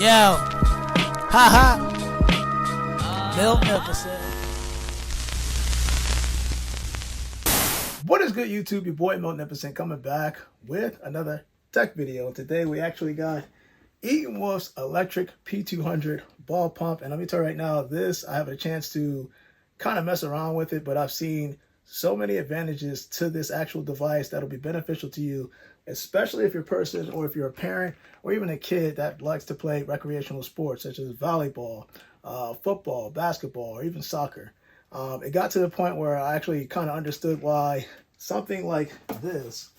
Yo, haha, Miltnificent. What is good, YouTube? Your boy Miltnificent coming back with another tech video. Today we actually got ETENWOLF's electric P200 ball pump, and let me tell you right now, this I have a chance to kind of mess around with it, but I've seen so many advantages to this actual device that'll be beneficial to you, especially if you're a person or if you're a parent or even a kid that likes to play recreational sports such as volleyball, football, basketball, or even soccer. It got to the point where I actually kind of understood why something like this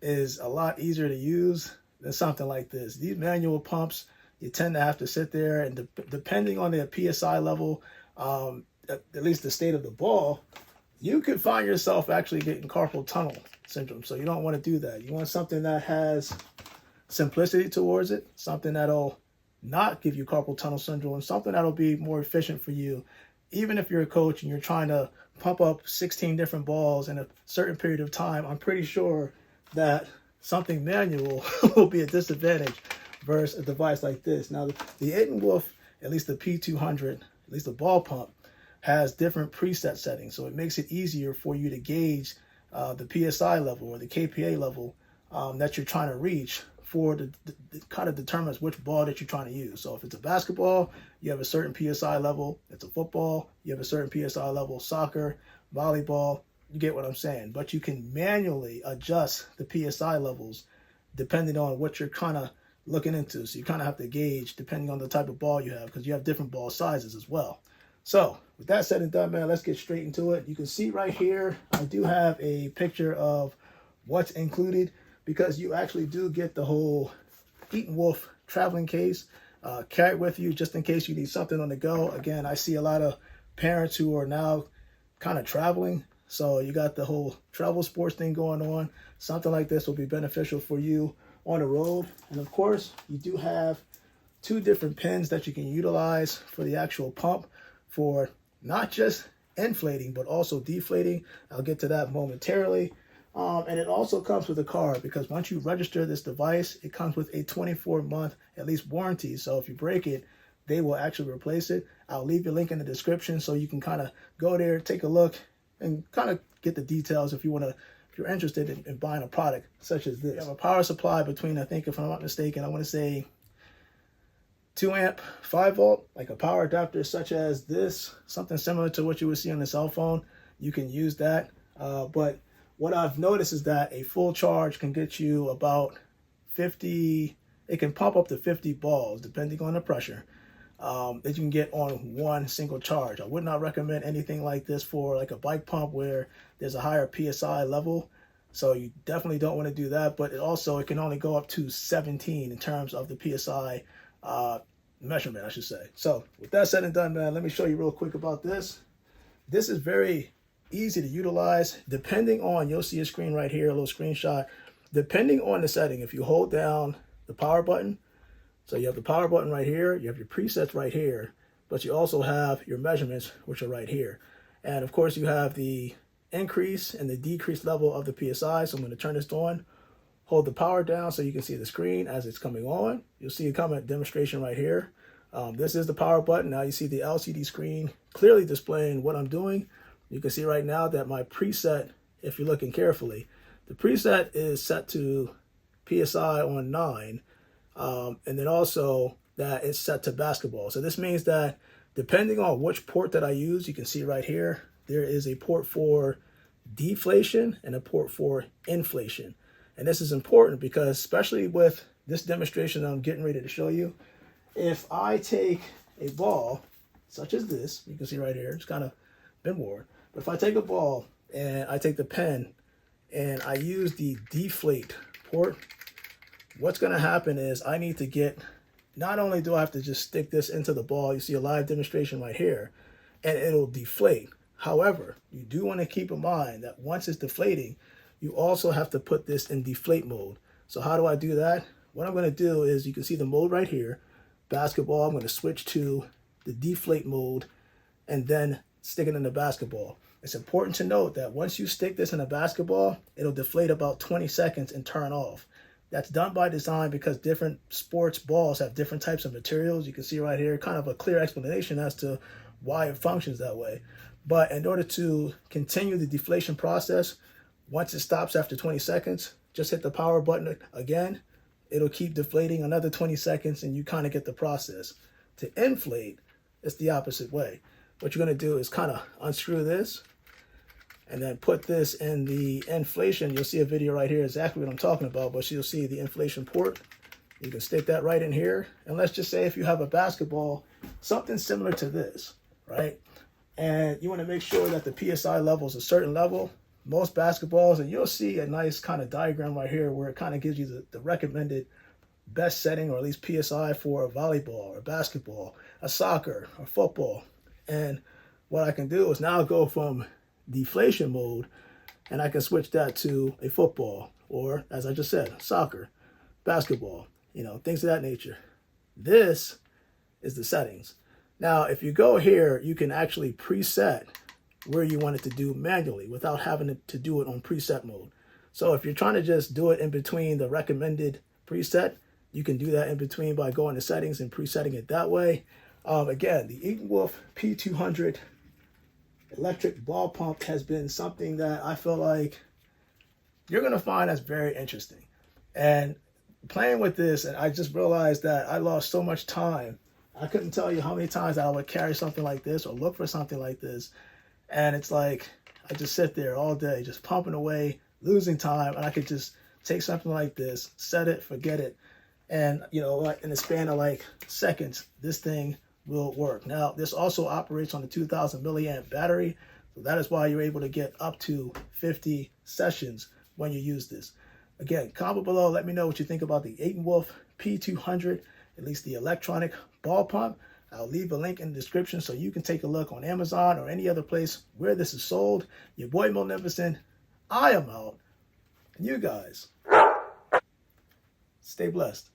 is a lot easier to use than something like this. These manual pumps, you tend to have to sit there, and depending on the PSI level, at least the state of the ball, you could find yourself actually getting carpal tunnel syndrome. So you don't want to do that. You want something that has simplicity towards it, something that'll not give you carpal tunnel syndrome, and something that'll be more efficient for you. Even if you're a coach and you're trying to pump up 16 different balls in a certain period of time, I'm pretty sure that something manual will be a disadvantage versus a device like this. Now, the ETENWOLF, at least the P200, at least the ball pump, has different preset settings. So it makes it easier for you to gauge the PSI level or the KPA level that you're trying to reach for the kind of determines which ball that you're trying to use. So if it's a basketball, you have a certain PSI level. It's a football, you have a certain PSI level. Soccer, volleyball, you get what I'm saying. But you can manually adjust the PSI levels depending on what you're kind of looking into. So you kind of have to gauge depending on the type of ball you have, because you have different ball sizes as well. So with that said and done, man, let's get straight into it. You can see right here, I do have a picture of what's included, because you actually do get the whole ETENWOLF traveling case. Carry it with you just in case you need something on the go. Again, I see a lot of parents who are now kind of traveling. So you got the whole travel sports thing going on. Something like this will be beneficial for you on the road. And of course, you do have two different pins that you can utilize for the actual pump, for not just inflating, but also deflating. I'll get to that momentarily. And it also comes with a card, because once you register this device, it comes with a 24-month at least warranty. So if you break it, they will actually replace it. I'll leave your link in the description so you can kind of go there, take a look, and kind of get the details if you're interested in buying a product such as this. You have a power supply between, I think, if I'm not mistaken, I want to say 2 amp, 5 volt, like a power adapter such as this, something similar to what you would see on the cell phone. You can use that. But what I've noticed is that a full charge can get you about 50, it can pump up to 50 balls depending on the pressure that you can get on one single charge. I would not recommend anything like this for like a bike pump where there's a higher PSI level. So you definitely don't want to do that. But it can only go up to 17 in terms of the PSI measurement, I should say. So with that said and done, man, let me show you real quick about this. This is very easy to utilize. Depending on, you'll see a screen right here, a little screenshot. Depending on the setting, if you hold down the power button, so you have the power button right here, you have your presets right here, but you also have your measurements, which are right here. And of course, you have the increase and the decrease level of the PSI. So I'm going to turn this on, hold the power down so you can see the screen as it's coming on. You'll see a comment demonstration right here. This is the power button. Now you see the LCD screen clearly displaying what I'm doing. You can see right now that my preset, if you're looking carefully, the preset is set to PSI on 9. And then also that it's set to basketball. So this means that depending on which port that I use, you can see right here, there is a port for deflation and a port for inflation. And this is important because, especially with this demonstration that I'm getting ready to show you, if I take a ball such as this, you can see right here, it's kind of been worn. But if I take a ball and I take the pen and I use the deflate port, what's going to happen is I need to get, not only do I have to just stick this into the ball, you see a live demonstration right here, and it'll deflate. However, you do want to keep in mind that once it's deflating, you also have to put this in deflate mode. So how do I do that? What I'm going to do is, you can see the mode right here, basketball. I'm going to switch to the deflate mode and then stick it in the basketball. It's important to note that once you stick this in a basketball, it'll deflate about 20 seconds and turn off. That's done by design because different sports balls have different types of materials. You can see right here kind of a clear explanation as to why it functions that way. But in order to continue the deflation process, once it stops after 20 seconds, just hit the power button again. It'll keep deflating another 20 seconds and you kind of get the process. To inflate, it's the opposite way. What you're going to do is kind of unscrew this and then put this in the inflation. You'll see a video right here exactly what I'm talking about, but you'll see the inflation port. You can stick that right in here. And let's just say if you have a basketball, something similar to this, right? And you want to make sure that the PSI level is a certain level. Most basketballs, and you'll see a nice kind of diagram right here where it kind of gives you the recommended best setting, or at least PSI, for a volleyball or basketball, a soccer or football. And what I can do is now go from deflation mode and I can switch that to a football, or as I just said, soccer, basketball, things of that nature. This is the settings. Now, if you go here, you can actually preset where you want it to do manually without having to do it on preset mode. So if you're trying to just do it in between the recommended preset, you can do that in between by going to settings and presetting it that way. Again, the ETENWOLF P200 electric ball pump has been something that I feel like you're going to find that's very interesting. And playing with this, and I just realized that I lost so much time. I couldn't tell you how many times I would carry something like this or look for something like this. And it's like, I just sit there all day, just pumping away, losing time. And I could just take something like this, set it, forget it. And, in the span of like seconds, this thing will work. Now, this also operates on the 2000 milliamp battery. So that is why you're able to get up to 50 sessions when you use this. Again, comment below. Let me know what you think about the ETENWOLF P200, at least the electronic ball pump. I'll leave a link in the description so you can take a look on Amazon or any other place where this is sold. Your boy Miltnificent, I am out. And you guys, stay blessed.